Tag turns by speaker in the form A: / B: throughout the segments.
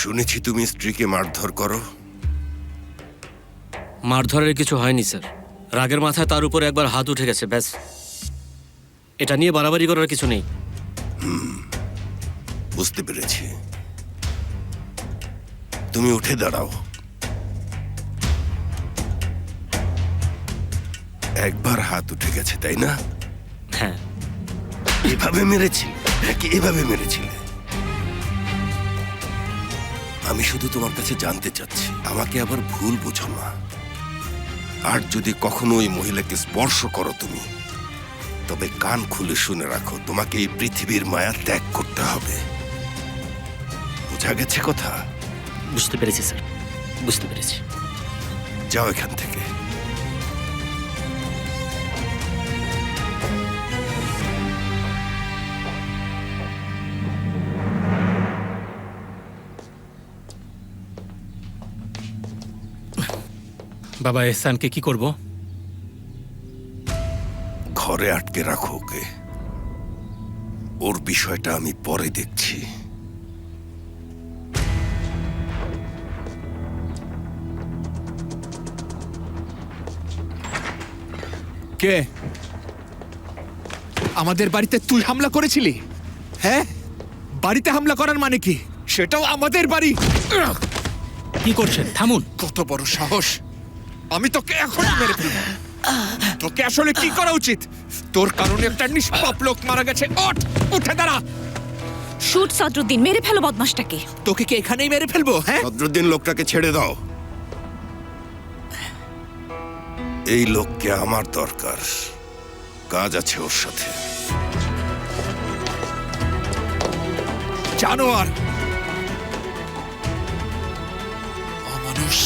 A: শুনেছি তুমি স্ত্রীকে মারধর করো।
B: মারধরের কিছু হয়নি স্যার, রাগের মাথায় তার উপরে একবার হাত উঠে গেছে, ব্যাস। এটা নিয়ে বাড়াবাড়ি করার কিছু নেই।
A: বুঝতে পেরেছি। তুমি উঠে দাঁড়াও। একবার হাত উঠে গেছে, তাই না?
B: হ্যাঁ।
A: এভাবে মেরেছিলে নাকি এভাবে মেরেছিলে? আমি শুধু তোমার কাছে জানতে চাচ্ছি, আমাকে আবার ভুল বুঝো না। আর যদি কখনো ওই মহিলাকে স্পর্শ করো তুমি, তবে কান খুলে শুনে রাখো, তোমাকে এই পৃথিবীর মায়া ত্যাগ করতে হবে। বোঝা গেছে কথা?
B: বুঝতে পেরেছি স্যার, বুঝতে পেরেছি।
A: যাও এখান থেকে।
C: বাবা, এহসানকে কি করব?
A: ঘরে আটকে রাখো ওকে। ওর বিষয়টা আমি পরে দেখছি।
D: কে? আমাদের বাড়িতে তুই হামলা করেছিলি? হ্যাঁ, বাড়িতে হামলা করার মানে কি? সেটাও আমাদের বাড়ি।
C: কি করছেন? থামুন।
D: কত বড় সাহস! আমি তোকে এখনই মেরে ফেলবো। তোকে আসলে কি করা উচিত? তোর কারণে একটা নিষ্পাপ লোক মারা গেছে। ওঠ, উঠে দাঁড়া।
E: শুট সদরুদ্দিন, মেরে ফেলো বদমাশটাকে।
D: তোকে কি এখানেই মেরে ফেলবো? হ্যাঁ,
A: বদরুদ্দিন, লোকটাকে ছেড়ে দাও। এই লোককে আমার দরকার, কাজ আছে ওর সাথে।
D: জানোয়ার, অমানুষ।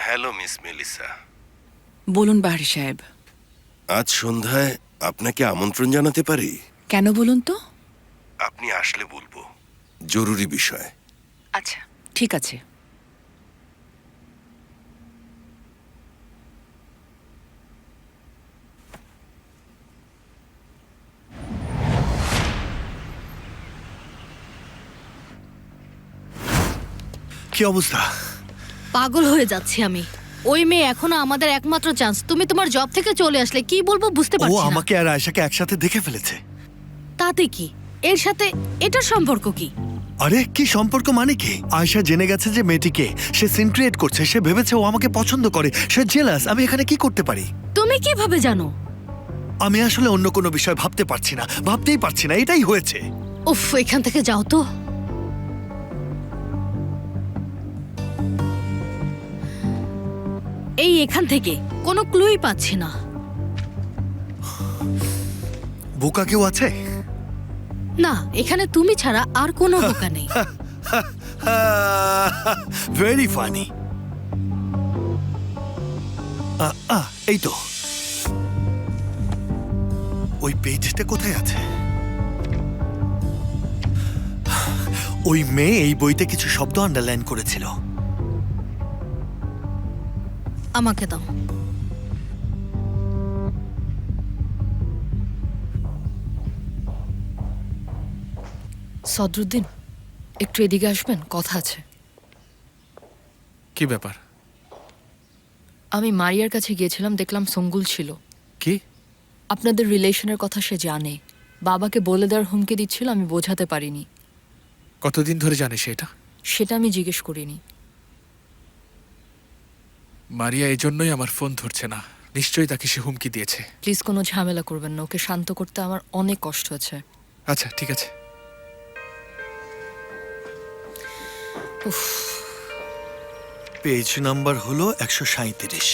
A: Hello miss Melissa.
F: বলুন বাহারি সাহেব।
A: আজ সন্ধ্যায় আপনাকে আমন্ত্রণ জানাতে পারি?
F: কেন বলুন তো?
A: আপনি আসলে বলবো, জরুরি বিষয়।
F: আচ্ছা, ঠিক আছে।
G: কি অবস্থা?
H: পাগল হয়ে যাচ্ছি আমি। ওই মেয়ে এখনো আমাদের একমাত্র চান্স। তুমি তোমার জব থেকে চলে আসলে কি বলবো বুঝতে
G: ও
H: পারছি না।
G: আমাকে আর আয়েশাকে একসাথে দেখে ফেলেছে।
H: তাতে কি? এর সাথে এটার সম্পর্ক কি?
G: আরে কি সম্পর্ক মানে কি? আয়েশা জেনে গেছে যে মেয়েটিকে সে সিন ক্রিয়েট করছে। সে ভেবেছে ও আমাকে পছন্দ করে। সে জেলাস। আমি এখানে কি করতে পারি?
H: তুমি কিভাবে জানো?
G: আমি আসলে অন্য কোনো বিষয় ভাবতে পারছি না, ভাবতেই পারছি না। এটাই হয়েছে।
H: উফ, এখান থেকে যাও তো। এই এখান থেকে কোনো ক্লুই পাচ্ছি না।
G: বোকা কেউ আছে?
H: না, এখানে তুমি ছাড়া আর কোনো বোকা নেই।
G: Very funny. এই তো, ওই পেজটা কোথায় আছে? ওই মেয়ে এই বইতে কিছু শব্দ আন্ডারলাইন করেছিল।
H: আমাকে দাও।
F: সদরুদ্দিন, একটু এদিকে আসবেন, কথা আছে।
C: কি ব্যাপার?
F: আমি মারিয়ার কাছে গিয়েছিলাম, দেখলাম সঙ্গুল ছিল।
C: কি?
F: আপনাদের রিলেশনের কথা সে জানে। বাবাকে বলে দেওয়ার হুমকি দিচ্ছিল, আমি বোঝাতে পারিনি।
C: কতদিন ধরে জানিস এটা?
F: সেটা আমি জিজ্ঞেস করিনি।
C: মারিয়া এই জন্যই আমার ফোন ধরছে না। নিশ্চয়ই তাকে সে হুমকি দিয়েছে।
F: প্লিজ কোনো ঝামেলা করবেন না। ওকে শান্ত করতে আমার অনেক কষ্ট হচ্ছে।
C: আচ্ছা, ঠিক আছে।
G: পেজ নাম্বার হলো 137।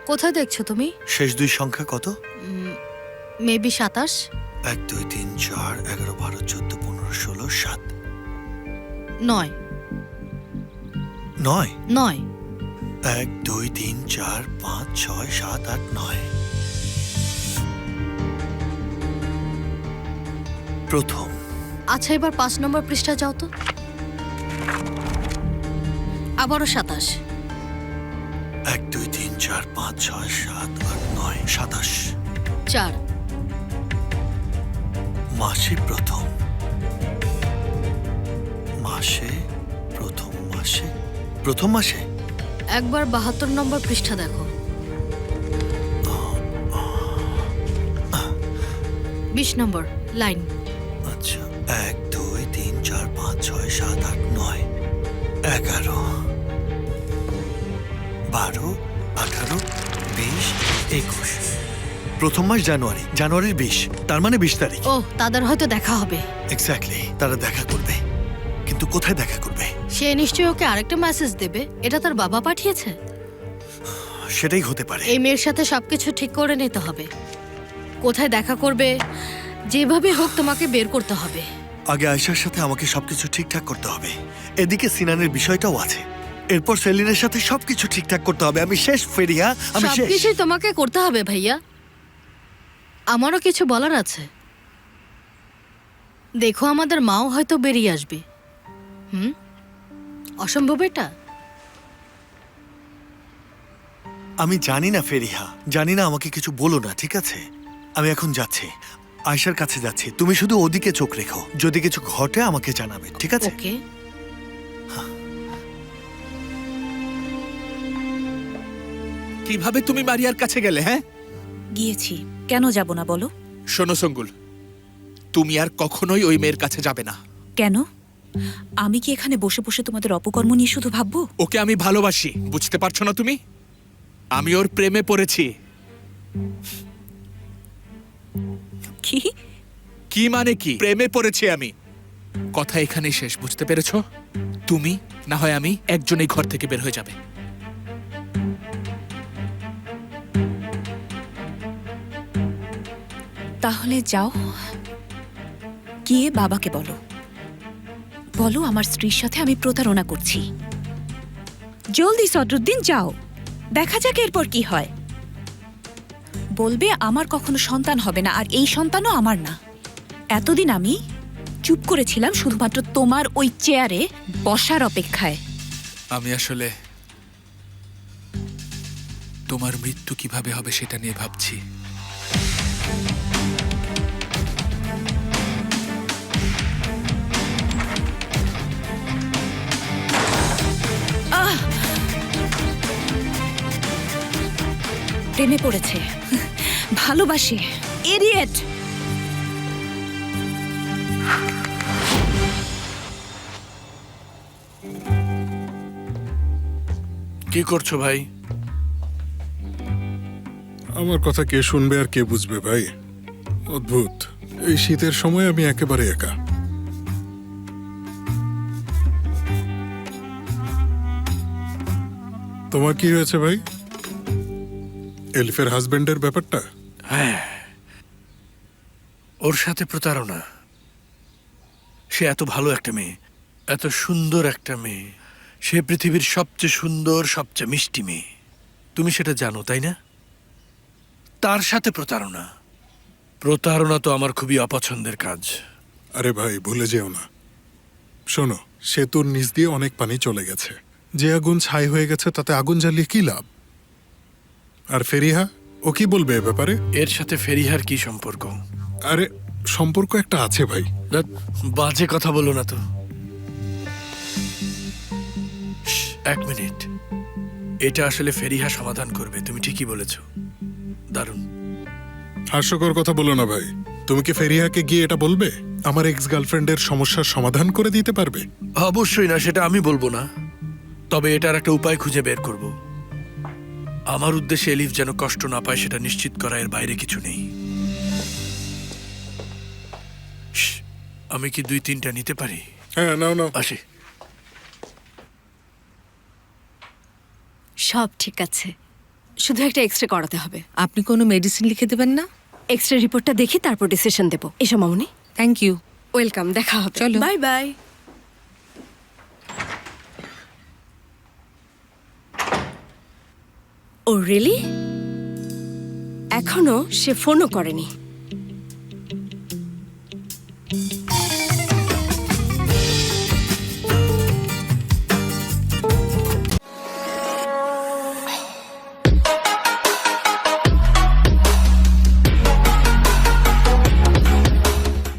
H: কোথায় দেখছো তুমি?
G: শেষ দুই সংখ্যা কত?
H: মেবি 27।
G: 1 2 3 4 11 12 14 15 16 7
H: 9
G: 9
H: 9
G: 1 2 3 4 5 6 7 8 9 প্রথম
H: আচ্ছা এবার 5 নম্বর পৃষ্ঠা যাও তো। আবারও 27
G: 1 2 3 4 5 6 7 8 9 27
H: 4
G: মাসে প্রথম মাসে প্রথম মাসে প্রথম মাসে
H: একবার 72 নম্বর পৃষ্ঠা দেখো। 20 নম্বর লাইন।
G: আচ্ছা 1 2 3 4 5 6 7 8 9 11 12 18 20 21 প্রথম মাস জানুয়ারি, জানুয়ারির 20, তার মানে 20 তারিখ।
H: ও তাদের হয়তো দেখা হবে।
G: এক্স্যাক্টলি, তারা দেখা করবে, কিন্তু কোথায় দেখা করবে
H: সে নিশ্চয়ই ওকে আরেকটা মেসেজ দেবে, এটা তার বাবা পাঠিয়েছে।
G: সেটাই হতে পারে।
H: এই মেয়ের সাথে সবকিছু ঠিক করে নিতে হবে। কোথায় দেখা করবে, যেভাবে হোক তোমাকে বের করতে হবে।
G: আগে আয়েশার সাথে আমাকে সবকিছু ঠিকঠাক করতে হবে, এদিকে সিনানের বিষয়টাও আছে, এরপর সেলিনের সাথে সবকিছু ঠিকঠাক করতে হবে। আমি শেষ ফেরিয়া, আমি শেষ।
H: সবকিছুই তোমাকে করতে হবে ভাইয়া। আমারও কিছু বলার আছে। দেখো আমাদের মাও হয়তো বেরিয়ে আসবে। অসম্ভব এটা।
G: আমি জানি না ফেরিহা, জানি না, আমাকে কিছু বলো না, ঠিক আছে? আমি এখন যাচ্ছি, আয়েশার কাছে যাচ্ছি। তুমি শুধু ওদিকে চোখ রেখো, যদি কিছু ঘটে আমাকে জানাবে, ঠিক আছে?
H: ওকে।
D: কিভাবে তুমি মারিয়ার কাছে গেলে? হ্যাঁ,
E: গিয়েছি, কেন যাব না বলো?
D: শোনো সঙ্গুল, তুমি আর কখনোই ওই মেয়ের কাছে যাবে না।
E: কেন? আমি কি এখানে বসে বসে তোমাদের অপকর্ম নিয়ে শুধু ভাববো?
D: ওকে আমি ভালোবাসি, বুঝতে পারছো না তুমি? আমি ওর প্রেমে পড়েছি।
E: কি?
D: কি মানে কি? প্রেমে পড়েছি আমি। কথা এখানেই শেষ, বুঝতে পেরেছো? তুমি না হয় আমি, একজনেই ঘর থেকে বের হয়ে যাবে।
E: তাহলে যাও, গিয়ে বাবাকে বলো, বলো আমার স্ত্রীর সাথে আমি প্রতারণা করছি। জলদি সদরুদ্দিন, যাও, দেখা যাক এরপর কি হয়। বলবে আমার কখনো সন্তান হবে না, আর এই সন্তানও আমার না। এতদিন আমি চুপ করেছিলাম শুধুমাত্র তোমার ওই চেয়ারে বসার অপেক্ষায়।
C: আমি আসলে তোমার মৃত্যু কিভাবে হবে সেটা নিয়ে ভাবছি।
E: প্রেমে পড়েছে, ভালোবাসে, ইডিয়েট।
I: কি করছো ভাই?
J: আমার কথা কে শুনবে আর কে বুঝবে ভাই? অদ্ভুত, এই শীতের সময় আমি একেবারে একা। তোমার কি হয়েছে ভাই? এলিফের হাজবেন্ডের ব্যাপারটা?
I: হ্যাঁ, ওর সাথে প্রতারণা। সে এত ভালো একটা মেয়ে, এত সুন্দর একটা মেয়ে, সে পৃথিবীর সবচেয়ে সুন্দর, সবচেয়ে মিষ্টি মেয়ে। তুমি সেটা জানো, তাই না? তার সাথে প্রতারণা। প্রতারণা তো আমার খুবই অপছন্দের কাজ।
J: আরে ভাই, ভুলে যেও না। শোনো, সেতুর নিচ দিয়ে অনেক পানি চলে গেছে, যে আগুন ছাই হয়ে গেছে তাতে আগুন জ্বালিয়ে কি লাভ? আর ফেরিহা, ও কি বলবে এ ব্যাপারে?
I: এর সাথে ফেরিহার কি সম্পর্ক?
J: আরে সম্পর্ক একটা আছে ভাই।
I: ধ্যাৎ, বাজে কথা বলো না তো। শ্, 1 মিনিট। এটা আসলে ফেরিহা সমাধান করবে, তুমি ঠিকই বলেছ। দারুণ।
J: হাস্যকর কথা বলো না ভাই। তুমি কি ফেরিহাকে গিয়ে এটা বলবে? আমার এক্স গার্লফ্রেন্ডের সমস্যার সমাধান করে দিতে পারবে?
I: অবশ্যই না, সেটা আমি বলবো না। তবে এটার একটা উপায় খুঁজে বের করব। আমার উদ্দেশ্যে এলিফ যেন কষ্ট না পায় সেটা নিশ্চিত করা, এর বাইরে কিছু নেই। শ্, আমি কি 2-3টা নিতে পারি?
J: হ্যাঁ, নাও নাও।
I: আসি।
K: সব ঠিক আছে, শুধু একটা এক্সরে করাতে হবে।
L: আপনি কোনো মেডিসিন লিখে দেবেন না?
K: এক্সরে রিপোর্টটা দেখি তারপর ডিসিশন দেব। এসো মামুনি।
E: Thank you.
K: ওয়েলকাম, দেখা হবে।
E: চলো।
K: Bye bye. Oh really? এখনো সে ফোনও করেনি।